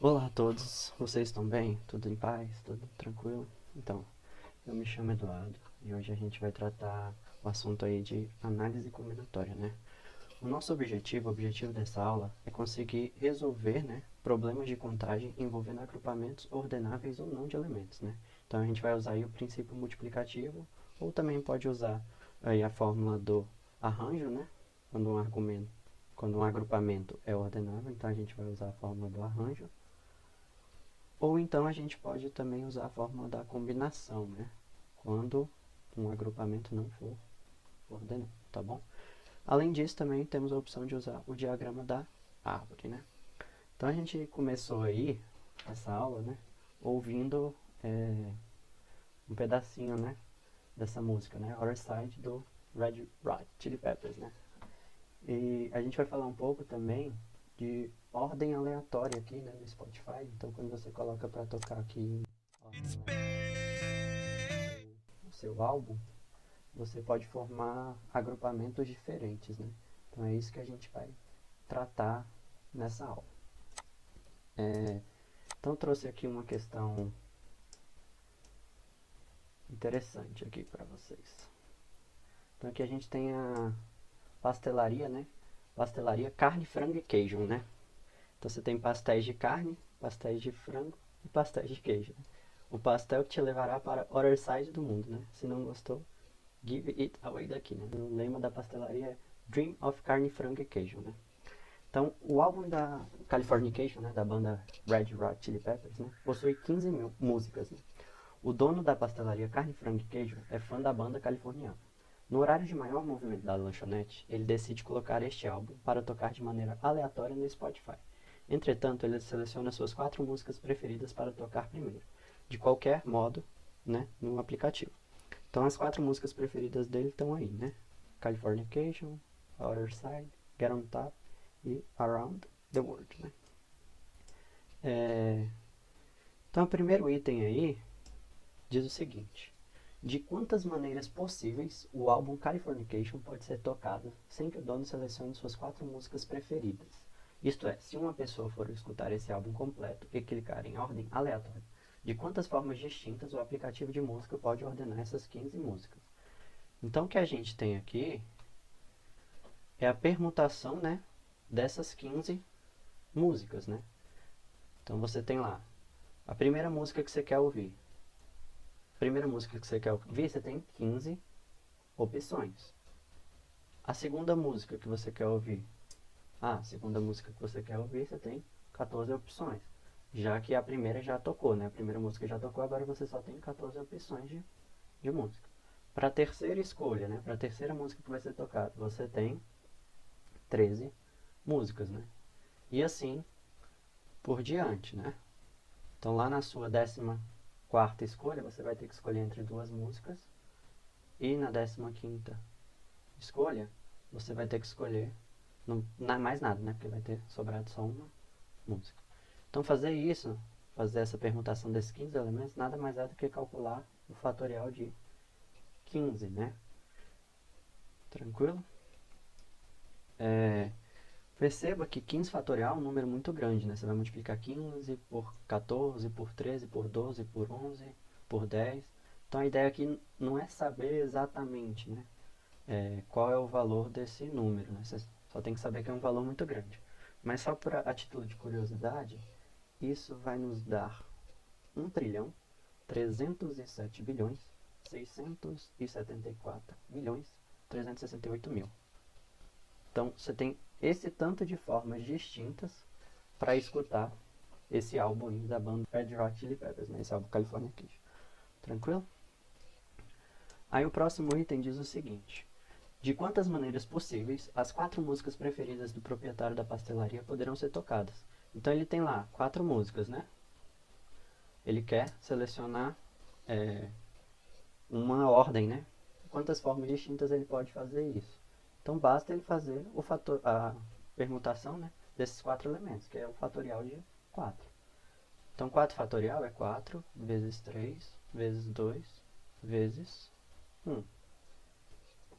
Olá a todos, vocês estão bem? Tudo em paz? Tudo tranquilo? Então, eu me chamo Eduardo e hoje a gente vai tratar o assunto aí de análise combinatória, né? O nosso objetivo, o objetivo dessa aula é conseguir resolver, né, problemas de contagem envolvendo agrupamentos ordenáveis ou não de elementos, né? Então a gente vai usar aí o princípio multiplicativo ou também pode usar aí a fórmula do arranjo, né? Quando um agrupamento é ordenável, então a gente vai usar a fórmula do arranjo. Ou então a gente pode também usar a fórmula da combinação, né? Quando um agrupamento não for ordenado, tá bom? Além disso, também temos a opção de usar o diagrama da árvore, né? Então a gente começou aí essa aula, né? Ouvindo um pedacinho, né? Dessa música, né? Other Side do Red Hot Chili Peppers, né? E a gente vai falar um pouco também de ordem aleatória aqui, né, no Spotify. Então, quando você coloca para tocar aqui o seu álbum, você pode formar agrupamentos diferentes, né? Então, é isso que a gente vai tratar nessa aula. Então, eu trouxe aqui uma questão interessante aqui para vocês. Então, aqui a gente tem a pastelaria, né? Pastelaria carne, frango e queijo, né? Então você tem pastéis de carne, pastéis de frango e pastéis de queijo. Né? O pastel que te levará para other side do mundo, né? Se não gostou, give it away daqui, né? O lema da pastelaria é Dream of carne, frango e queijo, né? Então, o álbum da Californication, né, da banda Red Hot Chili Peppers, né, possui 15 mil músicas. Né? O dono da pastelaria Carne, Frango e Queijo é fã da banda californiana. No horário de maior movimento da lanchonete, ele decide colocar este álbum para tocar de maneira aleatória no Spotify. Entretanto, ele seleciona suas 4 músicas preferidas para tocar primeiro, de qualquer modo, né, no aplicativo. Então, as 4 músicas preferidas dele estão aí, né? Californication, Other Side, Get On Top e Around the World, né? Então, o primeiro item aí diz o seguinte: de quantas maneiras possíveis o álbum Californication pode ser tocado sem que o dono selecione suas 4 músicas preferidas? Isto é, se uma pessoa for escutar esse álbum completo e clicar em ordem aleatória, de quantas formas distintas o aplicativo de música pode ordenar essas 15 músicas? Então, o que a gente tem aqui é a permutação, né, dessas 15 músicas, né? Então, você tem lá a primeira música que você quer ouvir. Primeira música que você quer ouvir, você tem 15 opções. A segunda música que você quer ouvir. A segunda música que você quer ouvir, você tem 14 opções. Já que a primeira já tocou, né? A primeira música já tocou, agora você só tem 14 opções de música. Para a terceira escolha, né? Para a terceira música que vai ser tocada, você tem 13 músicas, né? E assim por diante, né? Então lá na sua 14ª escolha, você vai ter que escolher entre 2 músicas. E na 15ª escolha, você vai ter que escolher mais nada, né? Porque vai ter sobrado só uma música. Então fazer isso, fazer essa permutação desses 15 elementos, nada mais é do que calcular o fatorial de 15, né? Tranquilo? Perceba que 15 fatorial é um número muito grande, né? Você vai multiplicar 15 por 14, por 13, por 12, por 11, por 10. Então a ideia aqui não é saber exatamente, né? Qual é o valor desse número, né? Você só tem que saber que é um valor muito grande. Mas só por a título de curiosidade, isso vai nos dar 1.307.674.368.000. Então, você tem esse tanto de formas distintas para escutar esse álbum da banda Red Hot Chili Peppers, né? Esse álbum Californication. Tranquilo? Aí o próximo item diz o seguinte: de quantas maneiras possíveis as 4 músicas preferidas do proprietário da pastelaria poderão ser tocadas? Então ele tem lá 4 músicas, né? Ele quer selecionar uma ordem, né? Quantas formas distintas ele pode fazer isso? Então basta ele fazer a permutação, né, desses 4 elementos, que é o fatorial de 4. Então 4 fatorial é 4 vezes 3 vezes 2 vezes 1.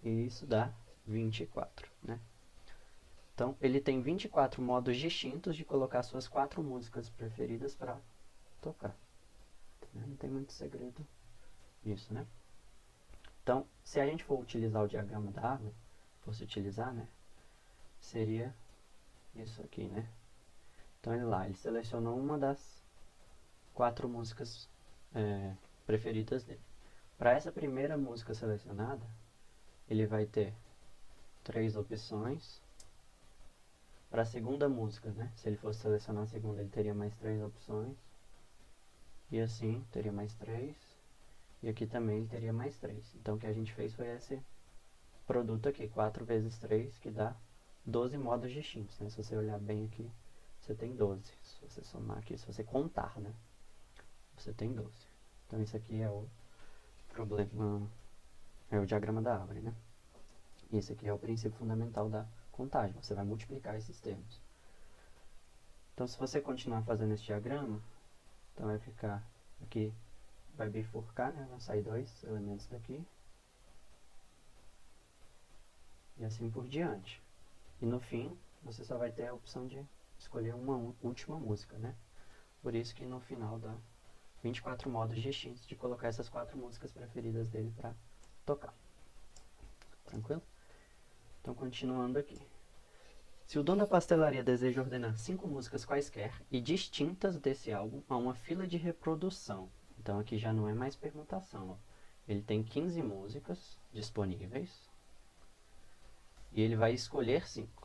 E isso dá 24, né? Então, ele tem 24 modos distintos de colocar suas 4 músicas preferidas para tocar. Não tem muito segredo nisso, né? Então, se a gente for utilizar o diagrama da árvore, fosse utilizar, né? Seria isso aqui, né? Então, ele selecionou uma das 4 músicas preferidas dele. Para essa primeira música selecionada, ele vai ter 3 opções. Para a segunda música, né? Se ele fosse selecionar a segunda, ele teria mais 3 opções. E assim, teria mais 3. E aqui também ele teria mais 3. Então, o que a gente fez foi esse produto aqui, 4 vezes 3, que dá 12 modos distintos, né? Se você olhar bem aqui, você tem 12. Se você somar aqui, se você contar, né? Você tem 12. Então, isso aqui é o problema, é o diagrama da árvore, né? Esse aqui é o princípio fundamental da contagem. Você vai multiplicar esses termos. Então, se você continuar fazendo esse diagrama, então vai ficar aqui, vai bifurcar, né? Vão sair 2 elementos daqui. E assim por diante. E no fim, você só vai ter a opção de escolher uma última música, né? Por isso que no final dá 24 modos distintos de colocar essas 4 músicas preferidas dele para tocar. Tranquilo? Então, continuando aqui. Se o dono da pastelaria deseja ordenar 5 músicas quaisquer e distintas desse álbum a uma fila de reprodução, então aqui já não é mais permutação, ó. Ele tem 15 músicas disponíveis e ele vai escolher 5.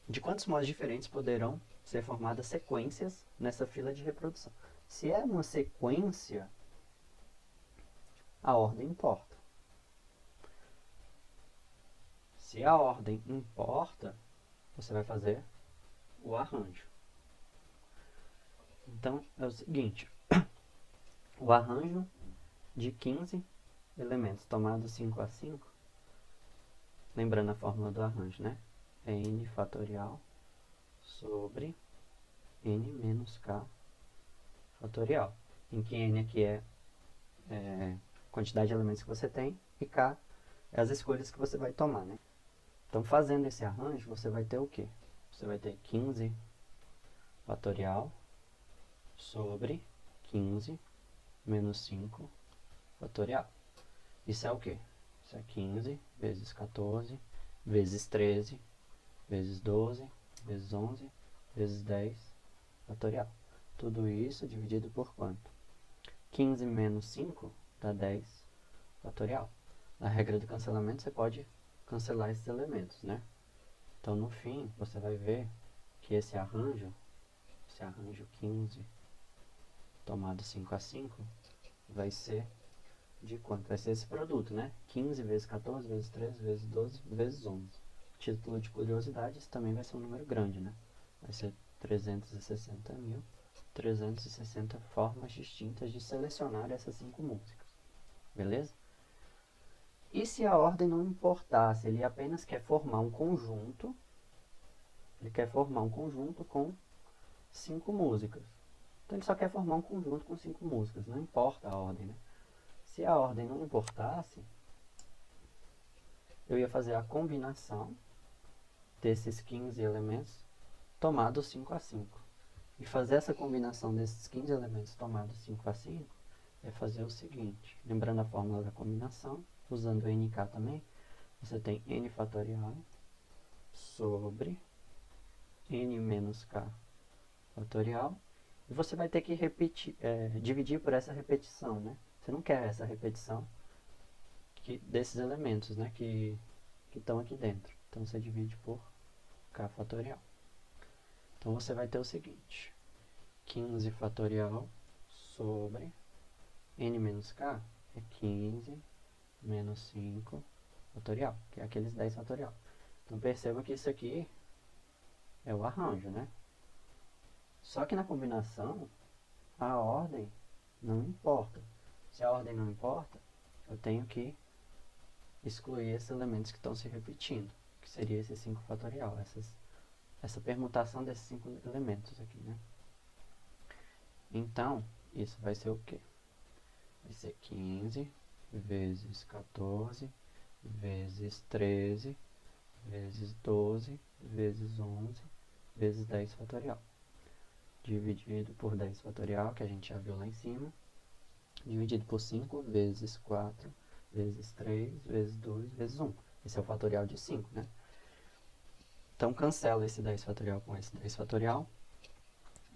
De quantos modos diferentes poderão ser formadas sequências nessa fila de reprodução? Se é uma sequência, a ordem importa. Se a ordem importa, você vai fazer o arranjo. Então, é o seguinte. O arranjo de 15 elementos tomados 5 a 5, lembrando a fórmula do arranjo, né? É n fatorial sobre n menos k fatorial. Em que n aqui é quantidade de elementos que você tem e k é as escolhas que você vai tomar, né? Então, fazendo esse arranjo, você vai ter o quê? Você vai ter 15 fatorial sobre 15 menos 5 fatorial. Isso é o quê? Isso é 15 vezes 14 vezes 13 vezes 12 vezes 11 vezes 10 fatorial. Tudo isso dividido por quanto? 15 menos 5 dá 10 fatorial. Na regra do cancelamento, você pode cancelar esses elementos, né? Então, no fim, você vai ver que esse arranjo 15 tomado 5 a 5, vai ser de quanto? Vai ser esse produto, né? 15 vezes 14, vezes 13, vezes 12, vezes 11. Título de curiosidade, isso também vai ser um número grande, né? Vai ser 360.360 formas distintas de selecionar essas 5 músicas. Beleza? E se a ordem não importar, se ele apenas quer formar um conjunto, ele quer formar um conjunto com 5 músicas. Então ele só quer formar um conjunto com 5 músicas, não importa a ordem, né? Se a ordem não importasse, eu ia fazer a combinação desses 15 elementos tomados 5 a 5. E fazer essa combinação desses 15 elementos tomados 5 a 5 é fazer o seguinte, lembrando a fórmula da combinação, usando o nk também, você tem n fatorial sobre n menos k fatorial, e você vai ter que repetir, dividir por essa repetição, né? Você não quer essa repetição desses elementos, né, que estão aqui dentro. Então, você divide por k fatorial. Então, você vai ter o seguinte, 15 fatorial sobre n menos k é 15 menos 5 fatorial, que é aqueles 10 fatorial. Então, perceba que isso aqui é o arranjo, né? Só que na combinação, a ordem não importa. Se a ordem não importa, eu tenho que excluir esses elementos que estão se repetindo, que seria esse 5 fatorial, essa permutação desses 5 elementos aqui, né? Então, isso vai ser o quê? Vai ser 15 vezes 14 vezes 13, vezes 12, vezes 11, vezes 10 fatorial. Dividido por 10 fatorial, que a gente já viu lá em cima. Dividido por 5, vezes 4, vezes 3, vezes 2, vezes 1. Esse é o fatorial de 5, né? Então, cancela esse 10 fatorial com esse 10 fatorial.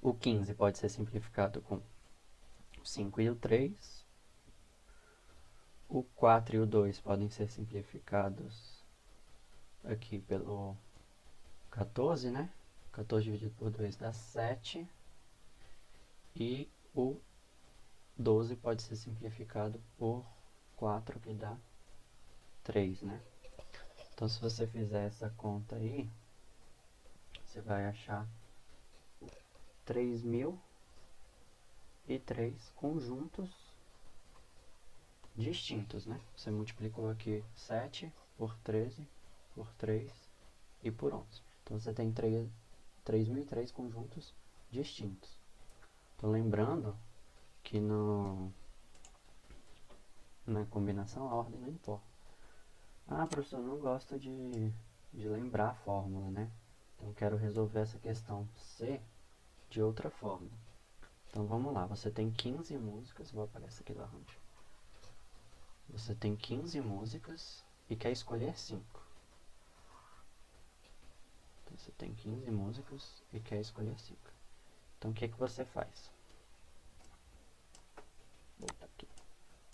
O 15 pode ser simplificado com o 5 e o 3. O 4 e o 2 podem ser simplificados aqui pelo 14, né? 14 dividido por 2 dá 7. E o 12 pode ser simplificado por 4, que dá 3, né? Então, se você fizer essa conta aí, você vai achar 3.003 conjuntos distintos, né? Você multiplicou aqui 7 por 13, por 3 e por 11. Então, você tem 3.003 conjuntos distintos. Então, lembrando que na combinação a ordem não importa. Ah, professor, não gosto de lembrar a fórmula, né? Então, quero resolver essa questão C de outra forma. Então, vamos lá. Você tem 15 músicas. Vou apagar essa aqui do arranjo. Você tem 15 músicas e quer escolher 5. Então, você tem 15 músicas e quer escolher 5. Então, o que você faz? Vou voltar aqui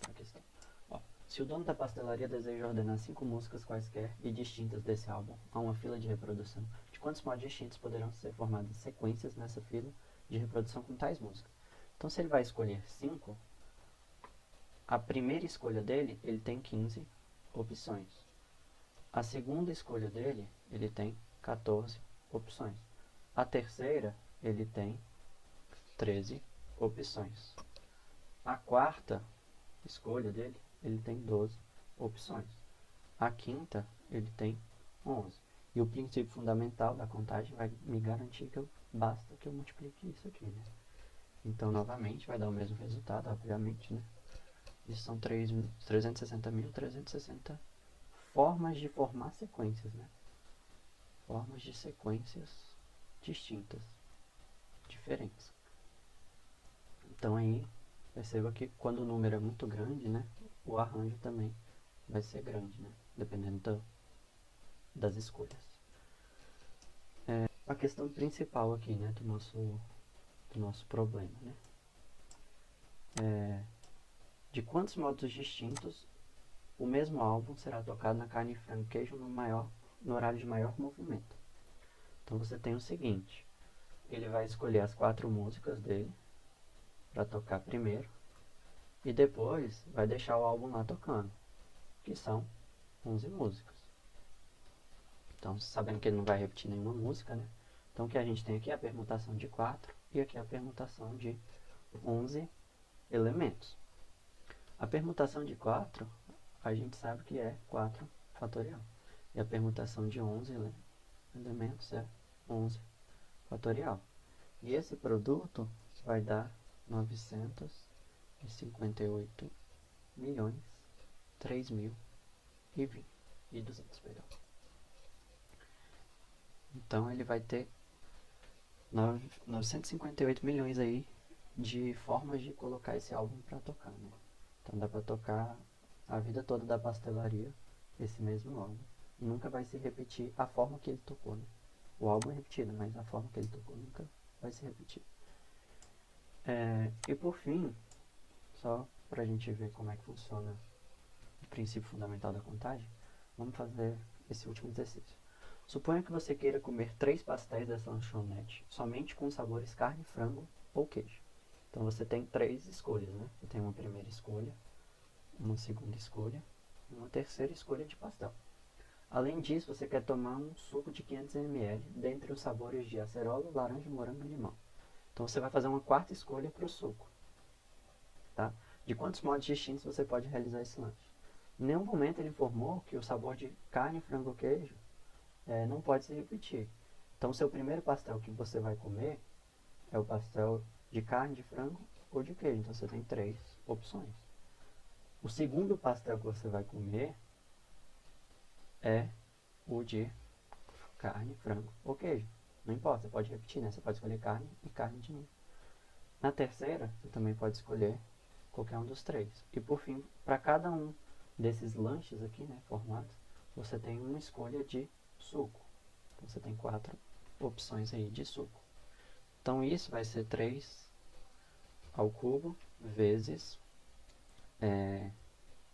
para a questão. Ó, se o dono da pastelaria deseja ordenar 5 músicas quaisquer e distintas desse álbum a uma fila de reprodução, de quantos modos distintos poderão ser formadas sequências nessa fila de reprodução com tais músicas? Então, se ele vai escolher 5, a primeira escolha dele, ele tem 15 opções. A segunda escolha dele, ele tem 14 opções. A terceira, ele tem 13 opções. A quarta escolha dele, ele tem 12 opções. A quinta, ele tem 11. E o princípio fundamental da contagem vai me garantir que basta que eu multiplique isso aqui, né? Então, novamente, vai dar o mesmo resultado, obviamente, né? Isso são 360.360 formas de formar sequências, né? Formas de sequências distintas, diferentes. Então aí, perceba que quando o número é muito grande, né? O arranjo também vai ser grande, né? Dependendo das escolhas. A questão principal aqui, né? Do nosso problema, né? De quantos modos distintos o mesmo álbum será tocado na carne, frango e queijo no horário de maior movimento. Então você tem o seguinte, ele vai escolher as 4 músicas dele para tocar primeiro e depois vai deixar o álbum lá tocando, que são 11 músicas. Então, sabendo que ele não vai repetir nenhuma música, né? Então, o que a gente tem aqui é a permutação de 4 e aqui a permutação de 11 elementos. A permutação de 4, a gente sabe que é 4 fatorial. E a permutação de 11 elementos é 11 fatorial. E esse produto vai dar 958 milhões 3.020 perdão. Então ele vai ter 958 milhões aí de formas de colocar esse álbum para tocar, né? Então dá para tocar a vida toda da pastelaria esse mesmo álbum. E nunca vai se repetir a forma que ele tocou, né? O álbum é repetido, mas a forma que ele tocou nunca vai se repetir. E por fim, só para a gente ver como é que funciona o princípio fundamental da contagem, vamos fazer esse último exercício. Suponha que você queira comer 3 pastéis dessa lanchonete, somente com sabores carne, frango ou queijo. Então você tem 3 escolhas, né? Você tem uma primeira escolha, uma segunda escolha e uma terceira escolha de pastel. Além disso, você quer tomar um suco de 500 ml dentre os sabores de acerola, laranja, morango e limão. Então você vai fazer uma quarta escolha para o suco. Tá? De quantos modos distintos você pode realizar esse lanche? Em nenhum momento ele informou que o sabor de carne, frango ou queijo não pode se repetir. Então o seu primeiro pastel que você vai comer é o pastel de carne, de frango ou de queijo. Então você tem 3 opções. O segundo pastel que você vai comer é o de carne, frango ou queijo. Não importa, você pode repetir, né? Você pode escolher carne e carne de novo. Na terceira, você também pode escolher qualquer um dos três. E por fim, para cada um desses lanches aqui, né, formados, você tem uma escolha de suco. Então você tem 4 opções aí de suco. Então isso vai ser 3 ao cubo vezes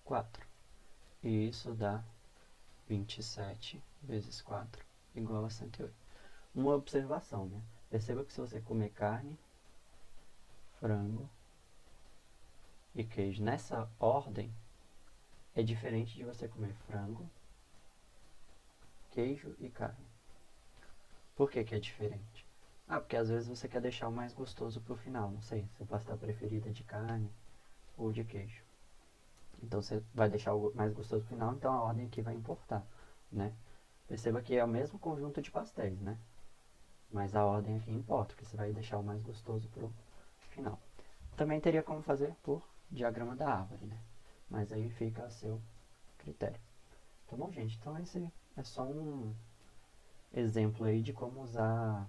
4. E isso dá 27 vezes 4 igual a 108. Uma observação, né? Perceba que se você comer carne, frango e queijo nessa ordem, é diferente de você comer frango, queijo e carne. Por que que é diferente? Porque às vezes você quer deixar o mais gostoso pro final, não sei, seu pastel preferido é de carne ou de queijo. Então você vai deixar o mais gostoso pro final, então a ordem aqui vai importar, né? Perceba que é o mesmo conjunto de pastéis, né? Mas a ordem aqui importa, porque você vai deixar o mais gostoso pro final. Também teria como fazer por diagrama da árvore, né? Mas aí fica a seu critério. Tá bom, gente? Então esse é só um exemplo aí de como usar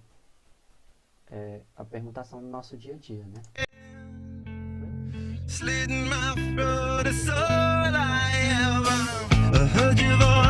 a permutação no nosso dia a dia, né? Slitting my throat, it's all I ever heard your voice.